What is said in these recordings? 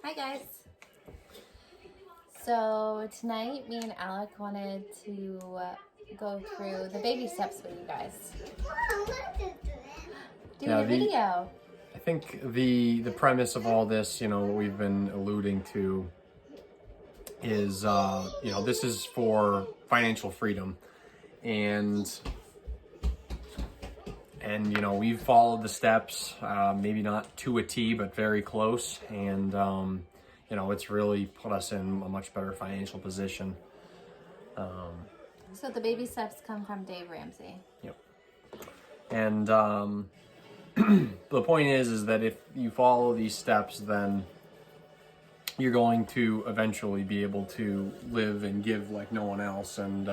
Hi guys. So tonight me and Alec wanted to go through the baby steps with you guys. Do your video. I think the premise of all this, what we've been alluding to is, this is for financial freedom. And we've followed the steps, maybe not to a T, but very close. And, it's really put us in a much better financial position. So the baby steps come from Dave Ramsey. Yep. And the point is that if you follow these steps, then you're going to eventually be able to live and give like no one else, and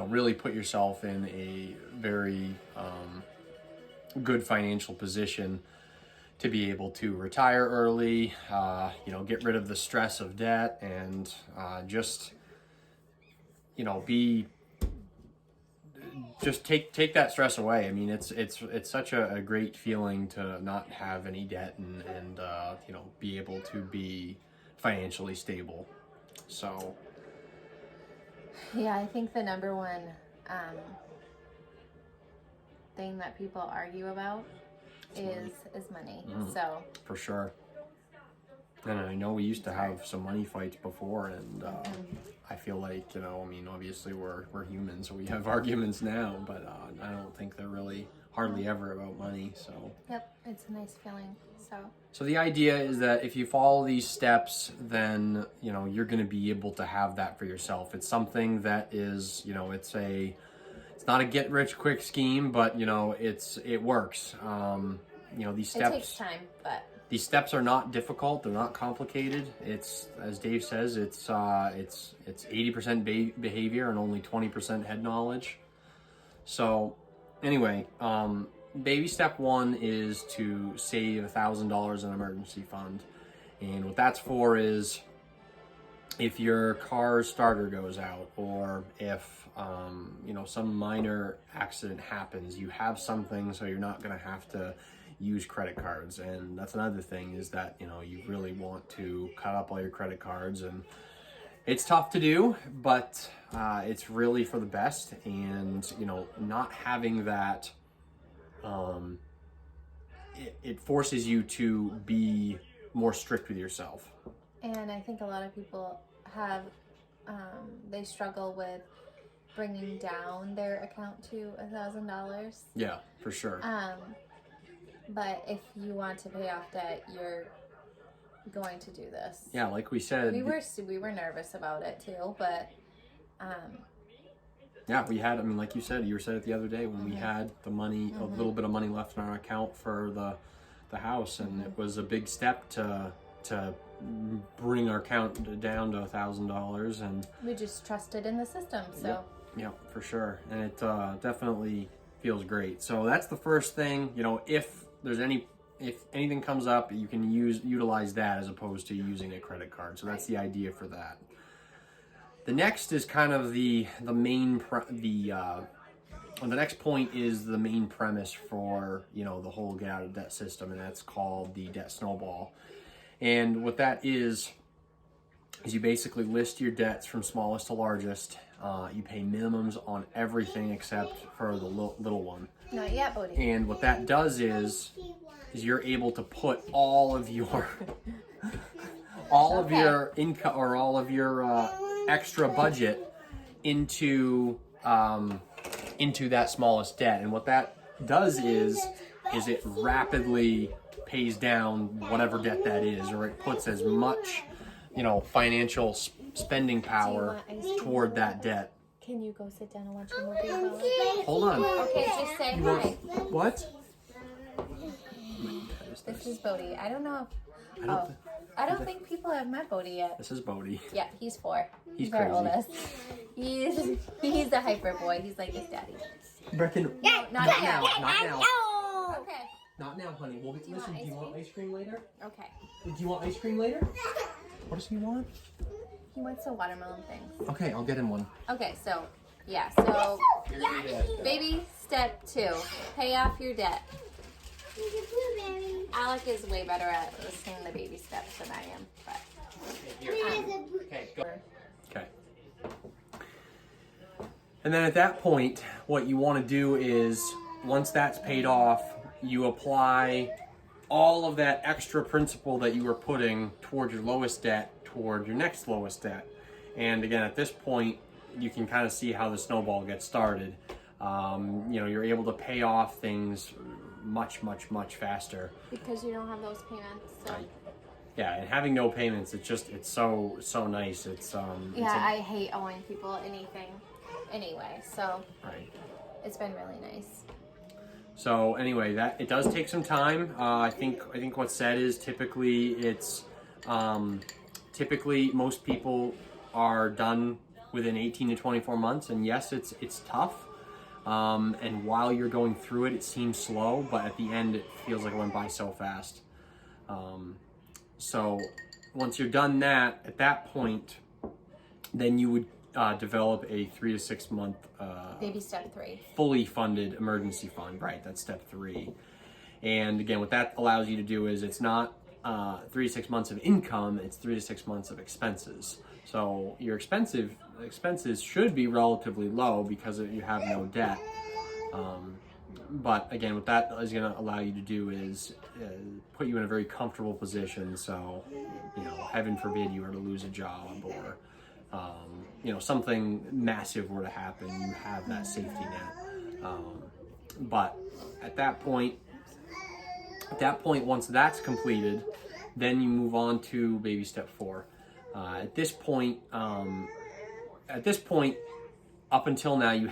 really put yourself in a very good financial position to be able to retire early, get rid of the stress of debt, and take that stress away. I mean, it's such a great feeling to not have any debt and be able to be financially stable. So yeah, I think the number one thing that people argue about is money. So for sure. And I know we used to have some money fights before, and I feel like, obviously we're humans, so we have arguments now, but I don't think they're really hardly ever about money. So yep, it's a nice feeling. So the idea is that if you follow these steps, then you're going to be able to have that for yourself. It's something that is, it's not a get rich quick scheme, but it works. These steps, it takes time, but these steps are not difficult. They're not complicated. It's, as Dave says, it's 80% behavior and only 20% head knowledge. So anyway, baby step one is to save $1,000 in an emergency fund. And what that's for is if your car's starter goes out, or if some minor accident happens, you have something so you're not going to have to use credit cards. And that's another thing, is that you really want to cut up all your credit cards, and it's tough to do, but it's really for the best. And not having that, it forces you to be more strict with yourself. And I think a lot of people have they struggle with bringing down their account to $1,000. Yeah, for sure. But if you want to pay off debt, you're going to do this. Yeah, like we said, we were nervous about it too, but yeah, we had. I mean, like you said it the other day when we had the money, a little bit of money left in our account for the house, and it was a big step to bring our account down to $1,000, and we just trusted in the system. So yeah, for sure, and it definitely feels great. So that's the first thing. If anything comes up, you can utilize that as opposed to using a credit card. So that's the idea for that. The next is kind of the next point is the main premise for the whole get out of debt system, and that's called the debt snowball. And what that is you basically list your debts from smallest to largest. You pay minimums on everything except for the little one. Not yet, Bodhi. And what that does is you're able to put all of your your income, or all of your extra budget into that smallest debt. And what that does is it rapidly pays down whatever debt that is, or it puts as much financial spending power toward that debt. Can you go sit down and watch a movie? Hold on. Okay, just say hi. What? This is Bodhi. I don't know. I don't think people have met Bodhi yet. This is Bodhi. Yeah, he's 4. He's our crazy. oldest. He's a hyper boy. He's like his daddy. Brecken, No, not now. Not now. Okay. Not now, honey. Well, listen, do you want ice cream later? Okay. Do you want ice cream later? What does he want? He wants a watermelon thing. Okay, I'll get him one. Okay, so yeah, so baby step 2, pay off your debt. Alec is way better at listening to baby steps than I am, but Okay, go. Okay. And then at that point, what you want to do is, once that's paid off, you apply all of that extra principal that you were putting toward your lowest debt toward your next lowest debt. And again, at this point, you can kind of see how the snowball gets started. You're able to pay off things much faster. because you don't have those payments. So. Yeah, and having no payments, it's so nice. I hate owing people anything anyway, so right. It's been really nice. So anyway, that it does take some time. I think what's said is typically most people are done within 18 to 24 months, and yes, it's tough. And while you're going through it, it seems slow, but at the end, it feels like it went by so fast. So once you're done that, at that point, then you would develop a 3 to 6 month Baby step 3. fully funded emergency fund. Right, that's step 3. And again, what that allows you to do is it's not 3 to 6 months of income, it's 3 to 6 months of expenses. So your expenses should be relatively low because you have no debt. But again, what that is going to allow you to do is put you in a very comfortable position. So, heaven forbid you were to lose a job, or something massive were to happen, you have that safety net. But at that point, once that's completed, then you move on to baby step 4. At this point, up until now, you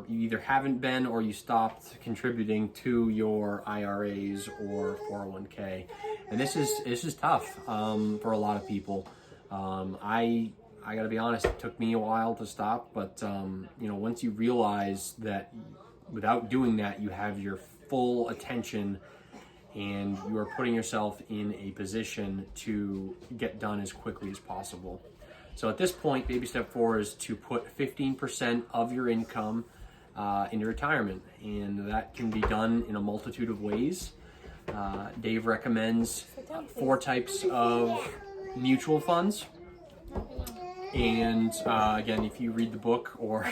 either haven't been or you stopped contributing to your IRAs or 401k, and this is tough for a lot of people. I gotta be honest, it took me a while to stop, but once you realize that without doing that, you have your full attention and you are putting yourself in a position to get done as quickly as possible. So at this point, baby step 4 is to put 15% of your income into retirement, and that can be done in a multitude of ways. Dave recommends 4 types of mutual funds. And again, if you read the book or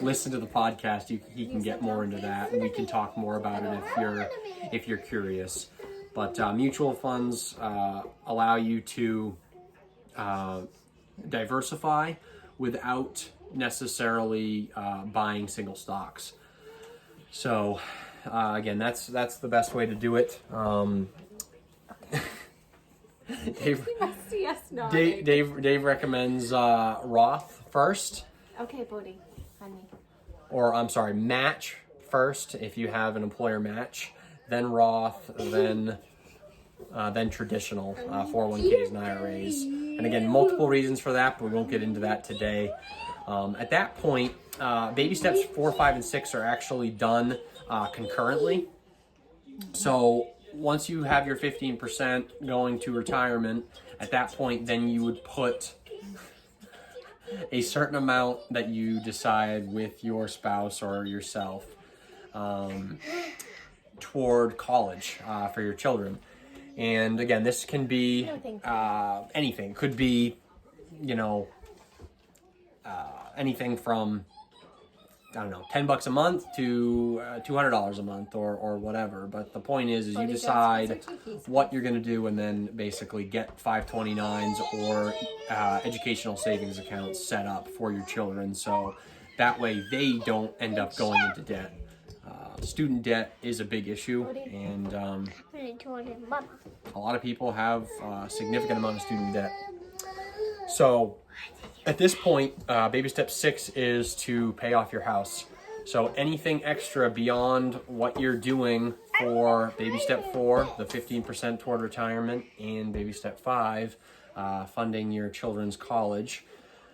listen to the podcast, he can get more into that, and we can talk more about it if you're curious. But mutual funds allow you to diversify without necessarily buying single stocks. So again, that's the best way to do it. Dave recommends Roth first. Okay, Bodhi, honey. Or I'm sorry, match first if you have an employer match, then Roth, then traditional 401ks and IRAs. And again, multiple reasons for that, but we won't get into that today. At that point, baby steps 4, 5, and 6 are actually done concurrently. So once you have your 15% going to retirement, at that point, then you would put a certain amount that you decide with your spouse or yourself toward college for your children. And again, this can be anything. Could be, anything from, $10 a month to $200 a month or whatever. But the point is you decide what you're going to do, and then basically get 529s or educational savings accounts set up for your children, so that way they don't end up going into debt. Student debt is a big issue, and a lot of people have a significant amount of student debt. So at this point, baby step 6 is to pay off your house. So anything extra beyond what you're doing for baby step 4, the 15% toward retirement, and baby step 5, funding your children's college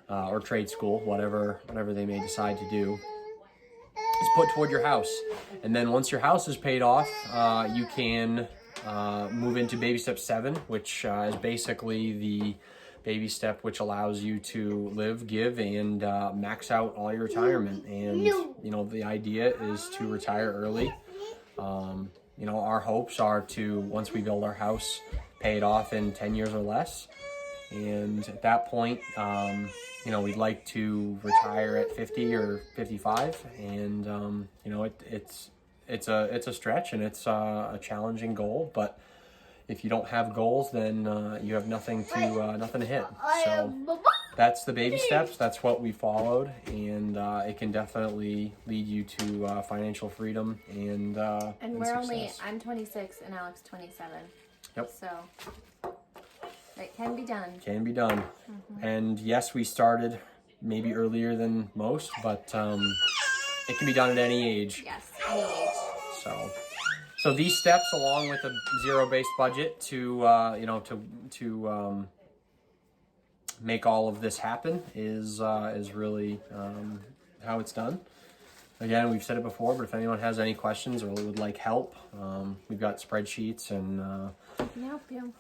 or trade school, whatever they may decide to do, is put toward your house. And then once your house is paid off, you can move into baby step 7, which is basically the baby step which allows you to live, give, and max out all your retirement. And the idea is to retire early, you know, our hopes are to, once we build our house, pay it off in 10 years or less. And at that point, you know, we'd like to retire at 50 or 55. And, you know, it's a stretch, and it's a challenging goal, but if you don't have goals, then you have nothing to hit. So that's the baby steps. That's what we followed, and it can definitely lead you to financial freedom and we're success. I'm 26 and Alex 27. Yep. So it can be done. Can be done. And yes, we started maybe earlier than most, but it can be done at any age. Yes, any age. So these steps, along with a zero-based budget to you know, to make all of this happen, is really how it's done. Again, we've said it before, but if anyone has any questions or would like help, we've got spreadsheets, and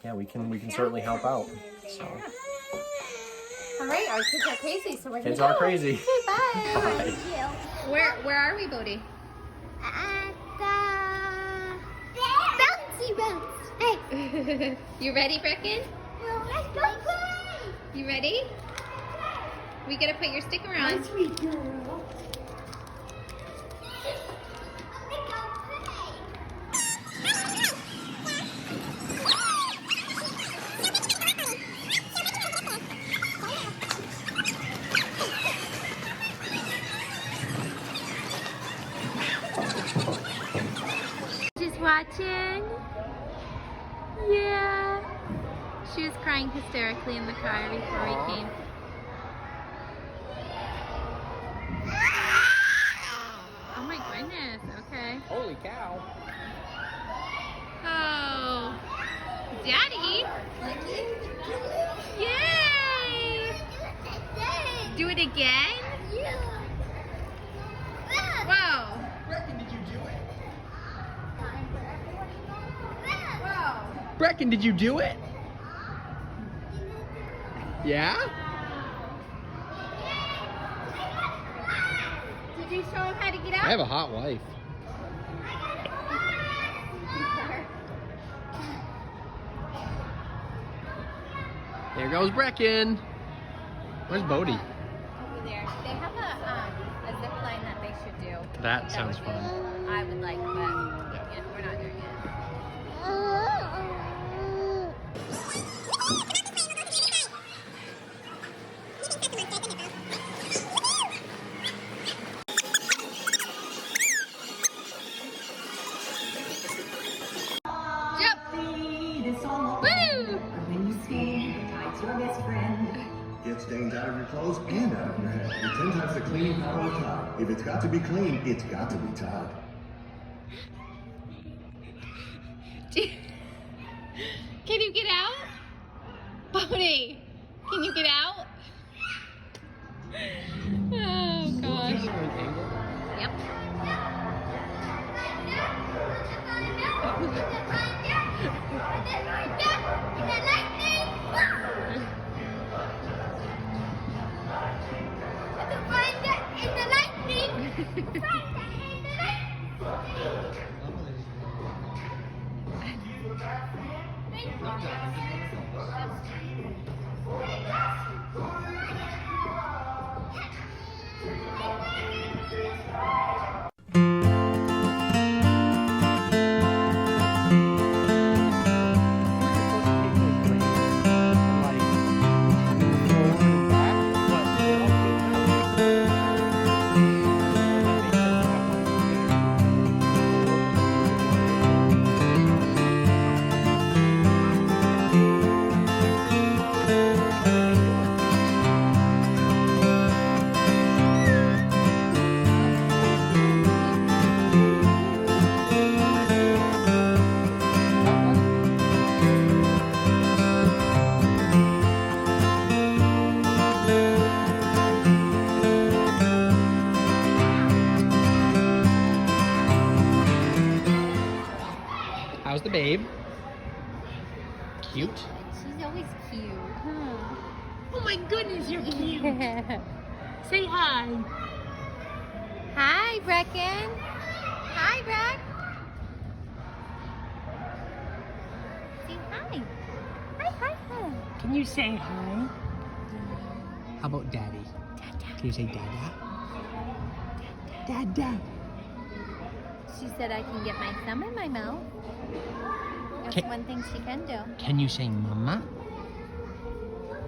yeah, we can certainly help out. So All right, our kids are crazy, so we're kids gonna are go. crazy. Okay, bye. Bye. Where are we, Bodhi? At the bouncy bounce. Hey. You ready, Brecken? Well, let's go play. You ready? We gotta put your sticker on. Let's go girl. Let's go play. Just watching. Yeah. She was crying hysterically in the car before we came. Oh my goodness, okay. Holy cow. Oh. Daddy? Yay! Do it again? Whoa. Whoa. Brecken, did you do it? Yeah? Did you show him how to get out? I have a hot wife. There goes Brecken. Where's Bodhi? Over there. They have a zip line that they should do. That sounds would be- fun. I would like, but yeah, we're not doing it. Jump! Woo! Get stains out of your clothes and out of your head with 10 times the clean power of Tide. If it's got to be clean, it's got to be Tide. Can you get out? Bodhi, can you get out? Oh gosh. Yep. How's the babe? Cute. She's always cute. Oh my goodness, you're cute. Say hi. Hi, Brecken. Hi, Breck. Can you say hi? How about daddy? Can you say dada? Dada. She said I can get my thumb in my mouth. That's Okay. one thing she can do. Can you say mama?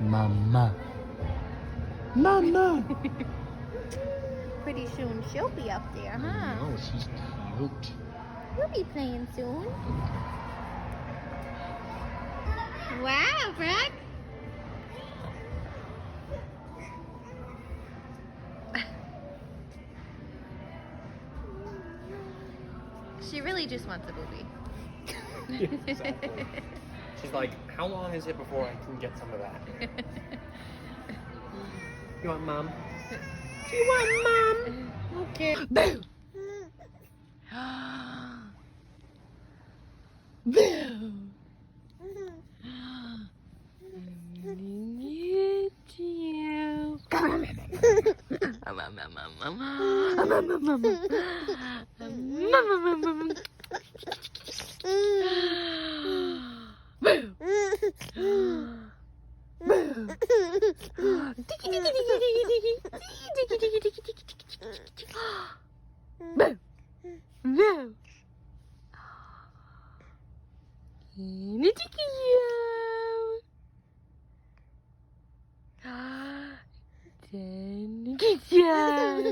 Mama. Mama. Pretty soon she'll be up there, huh? Oh, she's cute. You'll be playing soon. Wow, Brooke. She really just wants a booby. Exactly. She's like, how long is it before I can get some of that? You want mom? You want mom? Okay. Boo! Boo! Good job.